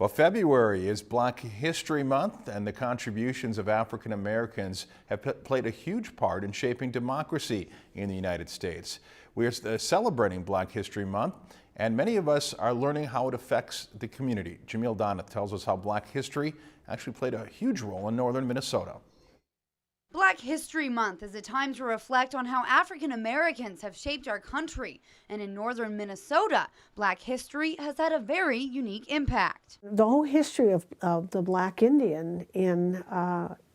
Well, February is Black History Month, and the contributions of African Americans have played a huge part in shaping democracy in the United States. We are celebrating Black History Month, and many of us are learning how it affects the community. Jamil Donith tells us how Black history actually played a huge role in northern Minnesota. Black History Month is a time to reflect on how African Americans have shaped our country. And in northern Minnesota, Black history has had a very unique impact. The whole history of the Black Indian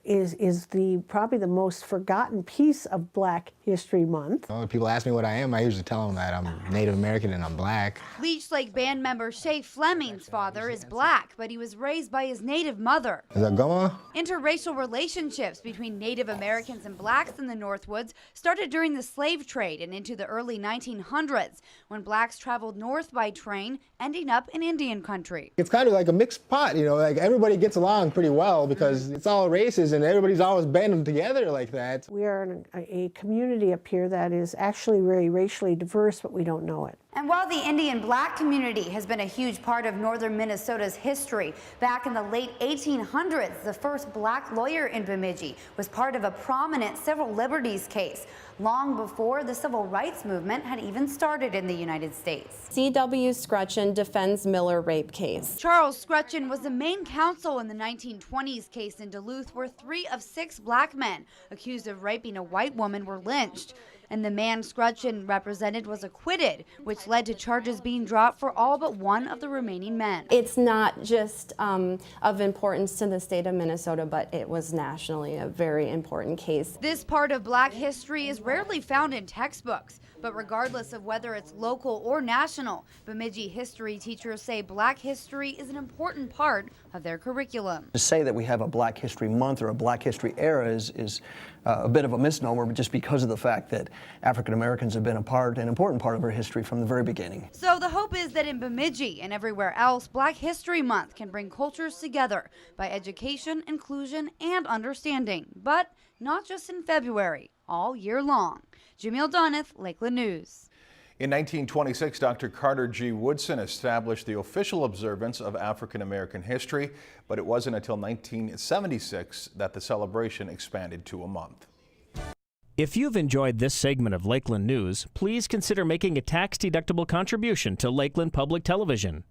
is probably the most forgotten piece of Black History Month. When people ask me what I am, I usually tell them that I'm Native American and I'm Black. Leech Lake band member Shay Fleming's father is Black, but he was raised by his Native mother. Is that Goma? Interracial relationships between Native Americans and Blacks in the Northwoods started during the slave trade and into the early 1900s, when Blacks traveled north by train, ending up in Indian country. It's kind of like a mixed pot, you know, like everybody gets along pretty well because it's all races and everybody's always banding together like that. We are in a community up here that is actually very racially diverse, but we don't know it. And while the Indian Black community has been a huge part of northern Minnesota's history, back in the late 1800s, the first Black lawyer in Bemidji was part of a prominent civil liberties case, long before the civil rights movement had even started in the United States. C.W. Scrutchen defends Miller rape case. Charles Scrutchen was the main counsel in the 1920s case in Duluth, where 3 of 6 Black men accused of raping a white woman were lynched. And the man Scrutchen represented was acquitted, which led to charges being dropped for all but 1 of the remaining men. It's not just of importance to the state of Minnesota, but it was nationally a very important case. This part of Black history is rarely found in textbooks, but regardless of whether it's local or national, Bemidji history teachers say Black history is an important part of their curriculum. To say that we have a Black History Month or a Black History era is a bit of a misnomer, just because of the fact that African Americans have been an important part of our history from the very beginning. So the hope is that in Bemidji and everywhere else, Black History Month can bring cultures together by education, inclusion, and understanding. But not just in February, all year long. Jamil Donith, Lakeland News. In 1926, Dr. Carter G. Woodson established the official observance of African American history, but it wasn't until 1976 that the celebration expanded to a month. If you've enjoyed this segment of Lakeland News, please consider making a tax-deductible contribution to Lakeland Public Television.